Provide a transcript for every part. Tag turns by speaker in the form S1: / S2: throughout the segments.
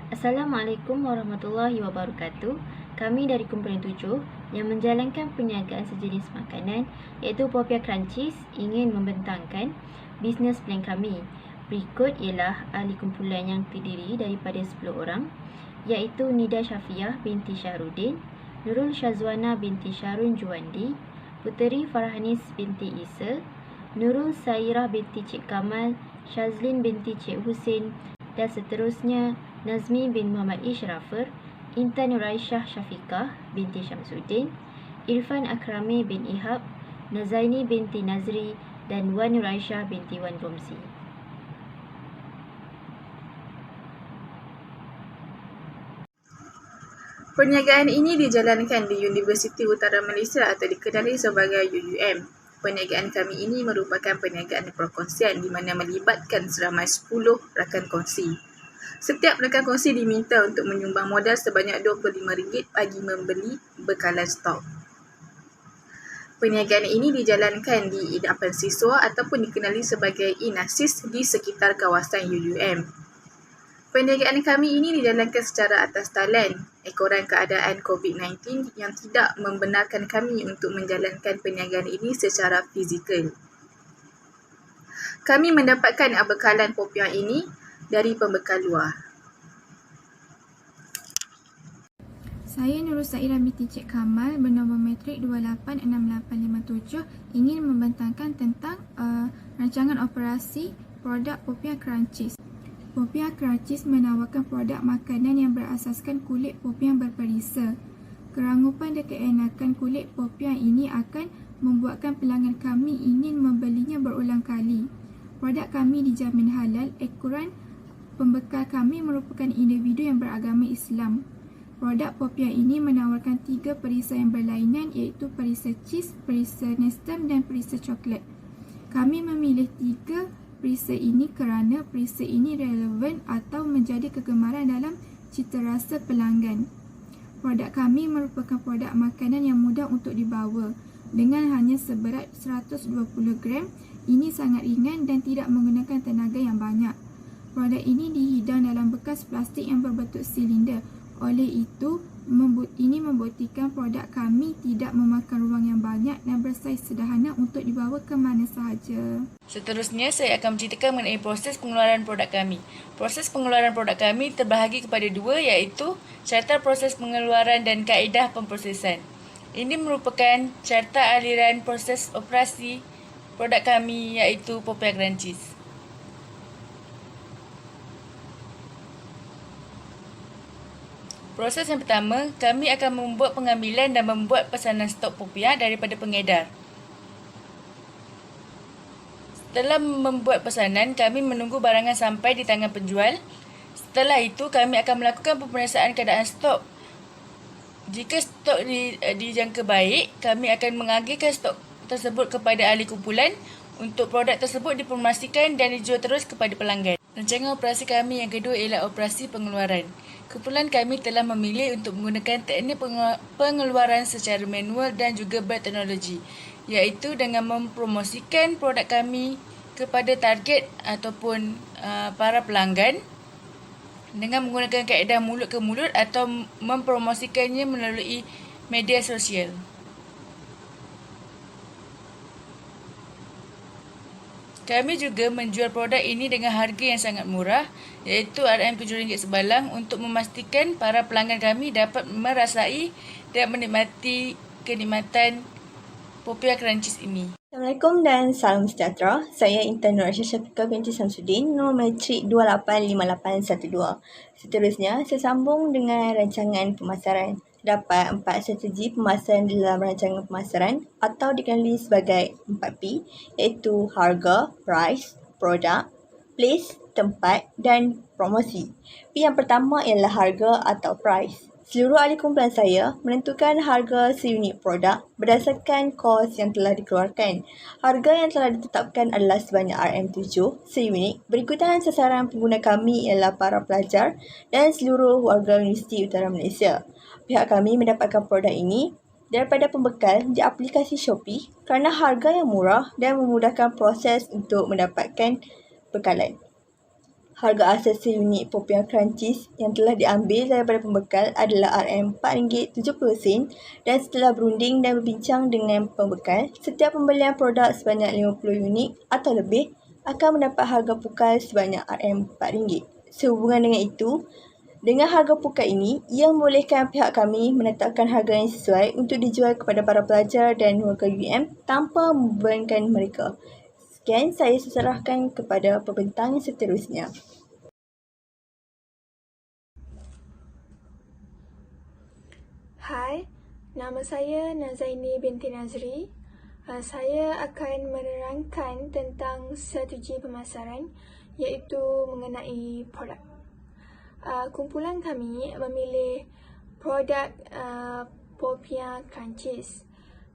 S1: Assalamualaikum warahmatullahi wabarakatuh. Kami dari Kumpulan 7 yang menjalankan perniagaan sejenis makanan iaitu Popiah Crunchies ingin membentangkan bisnes plan kami. Berikut ialah ahli kumpulan yang terdiri daripada 10 orang iaitu Nida Syafiah binti Syahrudin, Nurul Syazwana binti Syarun Juwandi, Puteri Farhanis binti Isa, Nurul Sairah binti Cik Kamal, Shazlin binti Cik Husin dan seterusnya Nazmi bin Muhammad Ishrafar, Intan Nuraisyah Syafiqah binti Syamsuddin, Irfan Akrami bin Ihab, Nazaini binti Nazri dan Wan Nuraisyah binti Wan Romzi.
S2: Perniagaan ini dijalankan di Universiti Utara Malaysia atau dikenali sebagai UUM. Perniagaan kami ini merupakan perniagaan perkongsian di mana melibatkan seramai 10 rakan kongsi. Setiap rakan kongsi diminta untuk menyumbang modal sebanyak RM25 bagi membeli bekalan stok. Perniagaan ini dijalankan di endapan siswa ataupun dikenali sebagai INASIS di sekitar kawasan UUM. Perniagaan kami ini dijalankan secara atas talian ekoran keadaan COVID-19 yang tidak membenarkan kami untuk menjalankan perniagaan ini secara fizikal. Kami mendapatkan bekalan popiah ini dari pembekal luar.
S3: Saya Nurul Sairah binti Cik Kamal bernombor matrik 286857 ingin membentangkan tentang rancangan operasi produk Popiah Crunchies. Popiah Crunchies menawarkan produk makanan yang berasaskan kulit popiah berperisa. Kerangupan dan keenakan kulit popiah ini akan membuatkan pelanggan kami ingin membelinya berulang kali. Produk kami dijamin halal. Ekoran pembekal kami merupakan individu yang beragama Islam. Produk popiah ini menawarkan 3 perisa yang berlainan iaitu perisa cheese, perisa nestem dan perisa coklat. Kami memilih 3 perisa ini kerana perisa ini relevan atau menjadi kegemaran dalam citarasa pelanggan. Produk kami merupakan produk makanan yang mudah untuk dibawa. Dengan hanya seberat 120 gram, ini sangat ringan dan tidak menggunakan tenaga yang banyak. Produk ini dihidang dalam bekas plastik yang berbentuk silinder. Oleh itu, ini membuktikan produk kami tidak memakan ruang yang banyak dan bersaiz sederhana untuk dibawa ke mana sahaja.
S4: Seterusnya, saya akan menceritakan mengenai proses pengeluaran produk kami. Proses pengeluaran produk kami terbahagi kepada 2 iaitu carta proses pengeluaran dan kaedah pemprosesan. Ini merupakan carta aliran proses operasi produk kami iaitu Popiah Crunchies. Proses yang pertama, kami akan membuat pengambilan dan membuat pesanan stok popiah daripada pengedar. Setelah membuat pesanan, kami menunggu barangan sampai di tangan penjual. Setelah itu, kami akan melakukan pemeriksaan keadaan stok. Jika stok dijangka baik, kami akan mengagihkan stok tersebut kepada ahli kumpulan untuk produk tersebut dipromosikan dan dijual terus kepada pelanggan. Rancangan operasi kami yang kedua ialah operasi pengeluaran. Kumpulan kami telah memilih untuk menggunakan teknik pengeluaran secara manual dan juga berteknologi, iaitu dengan mempromosikan produk kami kepada target ataupun para pelanggan dengan menggunakan kaedah mulut ke mulut atau mempromosikannya melalui media sosial. Kami juga menjual produk ini dengan harga yang sangat murah iaitu RM7 sebalang untuk memastikan para pelanggan kami dapat merasai dan menikmati kenikmatan Popiah Crunchies ini.
S5: Assalamualaikum dan salam sejahtera. Saya Intan Nuraisyah Syafiqah binti Syamsuddin, nombor matrik 285812. Seterusnya, saya sambung dengan rancangan pemasaran. Terdapat 4 strategi pemasaran dalam rancangan pemasaran atau dikenali sebagai 4P iaitu harga, price, produk, place, tempat dan promosi. P yang pertama ialah harga atau price. Seluruh ahli kumpulan saya menentukan harga seunit produk berdasarkan kos yang telah dikeluarkan. Harga yang telah ditetapkan adalah sebanyak RM7 seunit. Berikutan sasaran pengguna kami ialah para pelajar dan seluruh warga Universiti Utara Malaysia. Pihak kami mendapatkan produk ini daripada pembekal di aplikasi Shopee kerana harga yang murah dan memudahkan proses untuk mendapatkan bekalan. Harga asas seunit Popiah Crunchies yang telah diambil daripada pembekal adalah RM4.70 dan setelah berunding dan berbincang dengan pembekal, setiap pembelian produk sebanyak 50 unit atau lebih akan mendapat harga pukal sebanyak RM4. Sehubungan dengan itu, dengan harga pukal ini, ia membolehkan pihak kami menetapkan harga yang sesuai untuk dijual kepada para pelajar dan warga UM tanpa membebankan mereka. Sekian, saya serahkan kepada pembentang yang seterusnya.
S3: Hai, nama saya Nazaini binti Nazri. Saya akan menerangkan tentang strategi pemasaran iaitu mengenai produk. Kumpulan kami memilih produk Popiah Crunchies.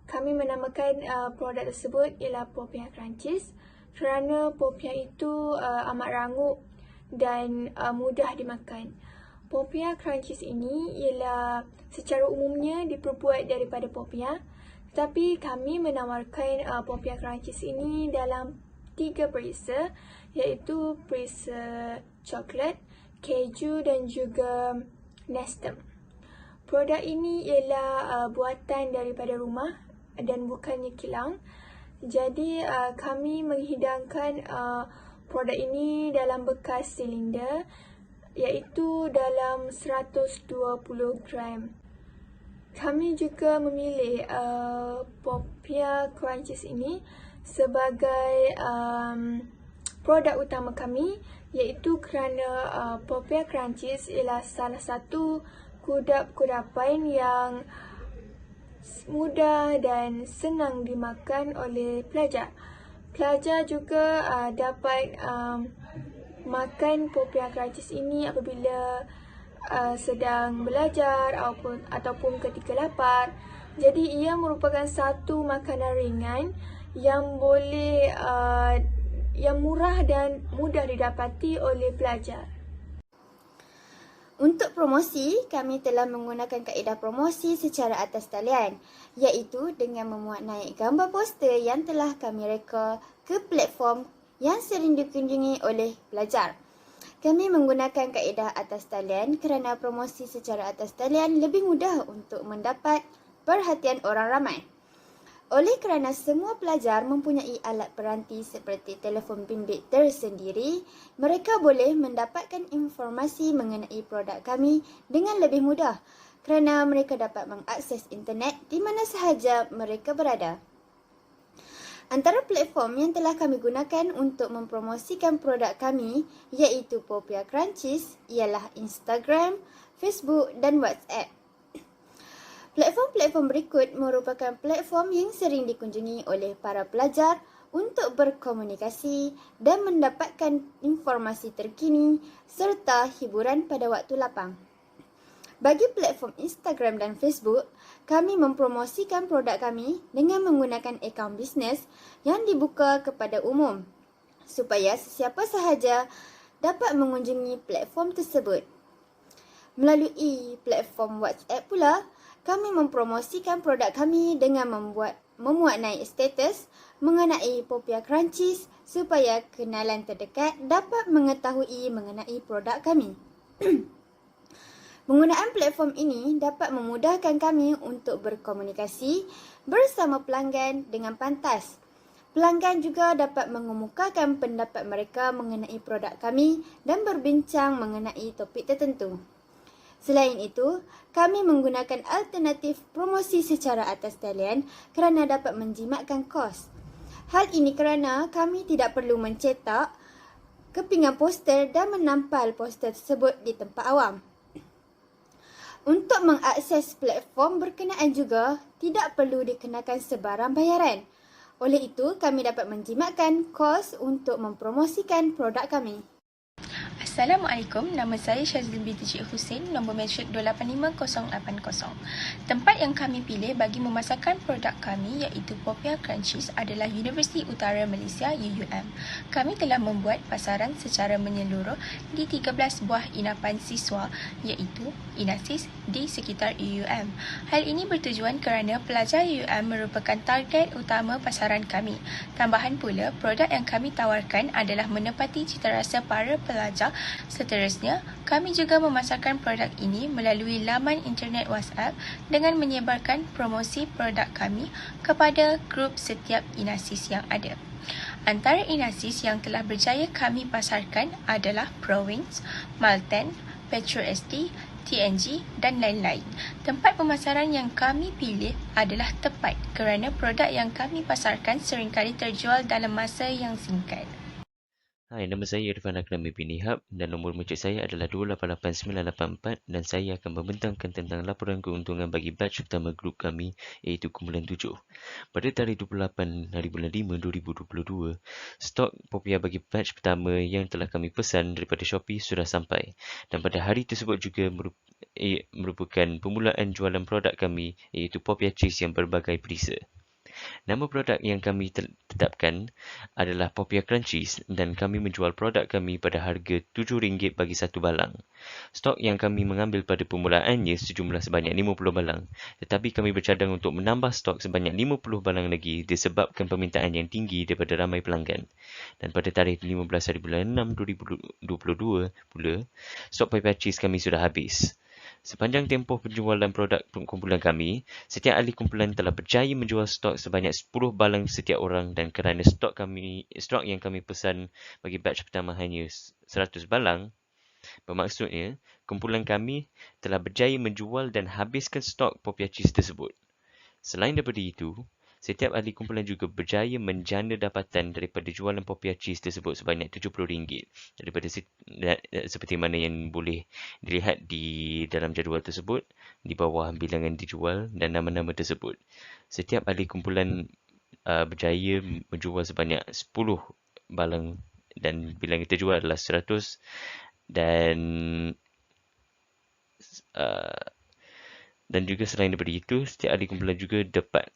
S3: Kami menamakan produk tersebut ialah Popiah Crunchies kerana Popiah itu amat rangup dan mudah dimakan. Popiah Crunchies ini ialah secara umumnya diperbuat daripada Popiah, tetapi kami menawarkan Popiah Crunchies ini dalam 3 perisa, iaitu perisa coklat, keju dan juga Nestem. Produk ini ialah buatan daripada rumah dan bukannya kilang. Jadi kami menghidangkan produk ini dalam bekas silinder iaitu dalam 120 gram. Kami juga memilih Popiah Crunchies ini sebagai produk utama kami iaitu kerana Popiah Crunchies ialah salah satu kudapan yang mudah dan senang dimakan oleh pelajar. Pelajar juga dapat makan Popiah Crunchies ini apabila sedang belajar ataupun ketika lapar. Jadi ia merupakan satu makanan ringan yang boleh yang murah dan mudah didapati oleh pelajar.
S1: Untuk promosi, kami telah menggunakan kaedah promosi secara atas talian, iaitu dengan memuat naik gambar poster yang telah kami reka ke platform yang sering dikunjungi oleh pelajar. Kami menggunakan kaedah atas talian kerana promosi secara atas talian lebih mudah untuk mendapat perhatian orang ramai. Oleh kerana semua pelajar mempunyai alat peranti seperti telefon bimbit tersendiri, mereka boleh mendapatkan informasi mengenai produk kami dengan lebih mudah kerana mereka dapat mengakses internet di mana sahaja mereka berada. Antara platform yang telah kami gunakan untuk mempromosikan produk kami iaitu Popiah Crunchies ialah Instagram, Facebook dan WhatsApp. Platform-platform berikut merupakan platform yang sering dikunjungi oleh para pelajar untuk berkomunikasi dan mendapatkan informasi terkini serta hiburan pada waktu lapang. Bagi platform Instagram dan Facebook, kami mempromosikan produk kami dengan menggunakan akaun bisnes yang dibuka kepada umum supaya sesiapa sahaja dapat mengunjungi platform tersebut. Melalui platform WhatsApp pula, kami mempromosikan produk kami dengan memuat naik status mengenai Popiah Crunchies supaya kenalan terdekat dapat mengetahui mengenai produk kami. Penggunaan platform ini dapat memudahkan kami untuk berkomunikasi bersama pelanggan dengan pantas. Pelanggan juga dapat mengemukakan pendapat mereka mengenai produk kami dan berbincang mengenai topik tertentu. Selain itu, kami menggunakan alternatif promosi secara atas talian kerana dapat menjimatkan kos. Hal ini kerana kami tidak perlu mencetak kepingan poster dan menampal poster tersebut di tempat awam. Untuk mengakses platform berkenaan juga tidak perlu dikenakan sebarang bayaran. Oleh itu, kami dapat menjimatkan kos untuk mempromosikan produk kami.
S4: Assalamualaikum, nama saya Syazlin binti Cik Hussein, nombor matrik 285080. Tempat yang kami pilih bagi memasarkan produk kami iaitu Popiah Crunchies adalah Universiti Utara Malaysia UUM. Kami telah membuat pasaran secara menyeluruh di 13 buah inapan siswa iaitu INASIS di sekitar UUM. Hal ini bertujuan kerana pelajar UUM merupakan target utama pasaran kami. Tambahan pula, produk yang kami tawarkan adalah menepati citarasa para pelajar Seterusnya, kami juga memasarkan produk ini melalui laman internet WhatsApp dengan menyebarkan promosi produk kami kepada grup setiap inasis yang ada. Antara inasis yang telah berjaya kami pasarkan adalah Prowins, Malten, Petro ST, TNG dan lain-lain. Tempat pemasaran yang kami pilih adalah tepat kerana produk yang kami pasarkan seringkali terjual dalam masa yang singkat.
S6: Hai, nama saya Irfan Akram bin Ihab dan nombor mencek saya adalah 288984 dan saya akan membentangkan tentang laporan keuntungan bagi batch pertama grup kami iaitu kumpulan 7. Pada tarikh 28 hari bulan 5 2022, stok Popia bagi batch pertama yang telah kami pesan daripada Shopee sudah sampai dan pada hari tersebut juga merupakan permulaan jualan produk kami iaitu Popia Cheese yang berbagai perisa. Nama produk yang kami tetapkan adalah Popia Crunchies dan kami menjual produk kami pada harga RM7 bagi satu balang. Stok yang kami mengambil pada permulaannya sejumlah sebanyak 50 balang. Tetapi kami bercadang untuk menambah stok sebanyak 50 balang lagi disebabkan permintaan yang tinggi daripada ramai pelanggan. Dan pada tarikh 15 hari bulan 6 2022 pula, stok Popia Cheese kami sudah habis. Sepanjang tempoh penjualan produk kumpulan kami, setiap ahli kumpulan telah berjaya menjual stok sebanyak 10 balang setiap orang dan kerana stok yang kami pesan bagi batch pertama hanya 100 balang, bermaksudnya kumpulan kami telah berjaya menjual dan habiskan stok Popia Cheese tersebut. Selain daripada itu, setiap ahli kumpulan juga berjaya menjana dapatan daripada jualan Popia Cheese tersebut sebanyak RM70 daripada seperti mana yang boleh dilihat di dalam jadual tersebut di bawah bilangan dijual dan nama-nama tersebut. Setiap ahli kumpulan berjaya menjual sebanyak 10 balang dan bilangan terjual adalah 100 dan juga selain daripada itu, setiap ahli kumpulan juga dapat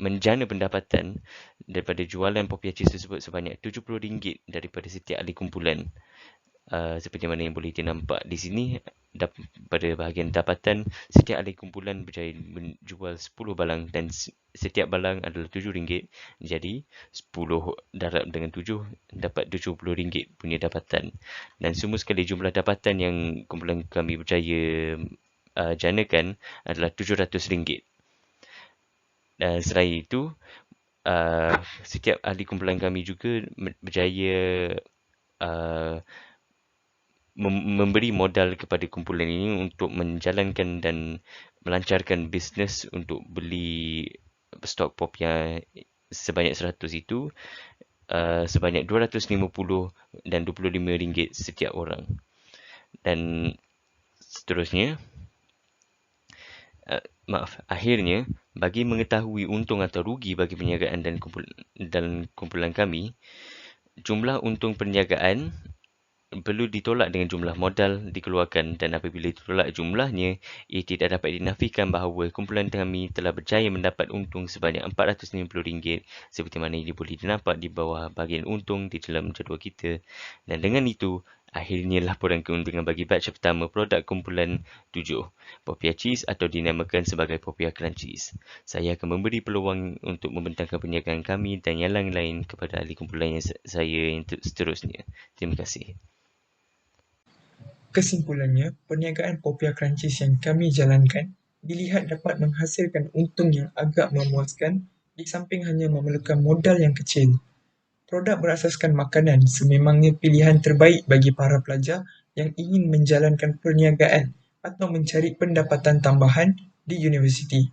S6: menjana pendapatan daripada jualan Popia Cheese tersebut sebanyak RM70 daripada setiap ahli kumpulan. Seperti mana yang boleh dinampak di sini, pada bahagian dapatan, setiap ahli kumpulan berjaya menjual 10 balang dan setiap balang adalah RM7. Jadi, 10 darab dengan 7 dapat RM70 punya dapatan. Dan semua sekali jumlah dapatan yang kumpulan kami berjaya janakan adalah RM700. Dan selain itu, setiap ahli kumpulan kami juga berjaya memberi modal kepada kumpulan ini untuk menjalankan dan melancarkan bisnes untuk beli stok Popia sebanyak 100 itu sebanyak RM250 dan RM25 setiap orang. Dan seterusnya, akhirnya, bagi mengetahui untung atau rugi bagi perniagaan dan kumpulan kami, jumlah untung perniagaan perlu ditolak dengan jumlah modal dikeluarkan dan apabila ditolak jumlahnya, ia tidak dapat dinafikan bahawa kumpulan kami telah berjaya mendapat untung sebanyak RM450 seperti mana ini boleh dinampak di bawah bahagian untung di dalam jadual kita. Dan dengan itu, akhirnya laporan keuntungan bagi batch pertama produk kumpulan 7, Popia Cheese atau dinamakan sebagai Popia Crunchies. Saya akan memberi peluang untuk membentangkan perniagaan kami dan yang lain-lain kepada ahli kumpulan saya yang seterusnya. Terima kasih.
S7: Kesimpulannya, perniagaan Popia Crunchies yang kami jalankan dilihat dapat menghasilkan untung yang agak memuaskan di samping hanya memerlukan modal yang kecil. Produk berasaskan makanan sememangnya pilihan terbaik bagi para pelajar yang ingin menjalankan perniagaan atau mencari pendapatan tambahan di universiti.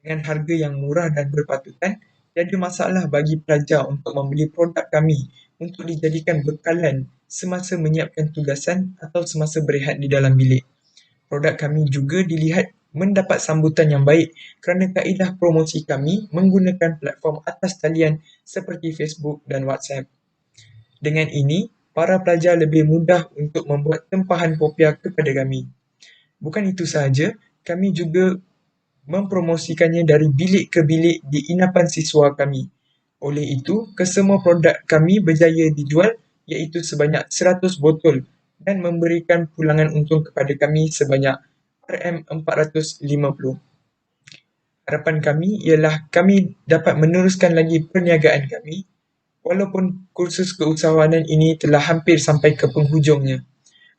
S7: Dengan harga yang murah dan berpatutan, tiada masalah bagi pelajar untuk membeli produk kami untuk dijadikan bekalan semasa menyiapkan tugasan atau semasa berehat di dalam bilik. Produk kami juga dilihat mendapat sambutan yang baik kerana kaedah promosi kami menggunakan platform atas talian seperti Facebook dan WhatsApp. Dengan ini, para pelajar lebih mudah untuk membuat tempahan Popia kepada kami. Bukan itu sahaja, kami juga mempromosikannya dari bilik ke bilik di inapan siswa kami. Oleh itu, kesemua produk kami berjaya dijual iaitu sebanyak 100 botol dan memberikan pulangan untung kepada kami sebanyak RM450. Harapan kami ialah kami dapat meneruskan lagi perniagaan kami walaupun kursus keusahawanan ini telah hampir sampai ke penghujungnya.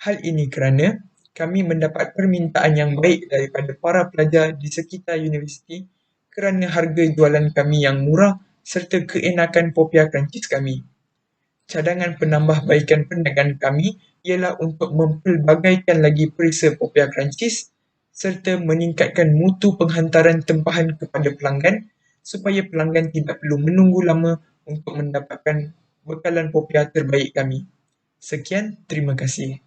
S7: Hal ini kerana kami mendapat permintaan yang baik daripada para pelajar di sekitar universiti kerana harga jualan kami yang murah serta keenakan popiah Crunchy's kami. Cadangan penambahbaikan perniagaan kami ialah untuk mempelbagaikan lagi perisa popiah Crunchy's serta meningkatkan mutu penghantaran tempahan kepada pelanggan supaya pelanggan tidak perlu menunggu lama untuk mendapatkan bekalan popiah terbaik kami. Sekian, terima kasih.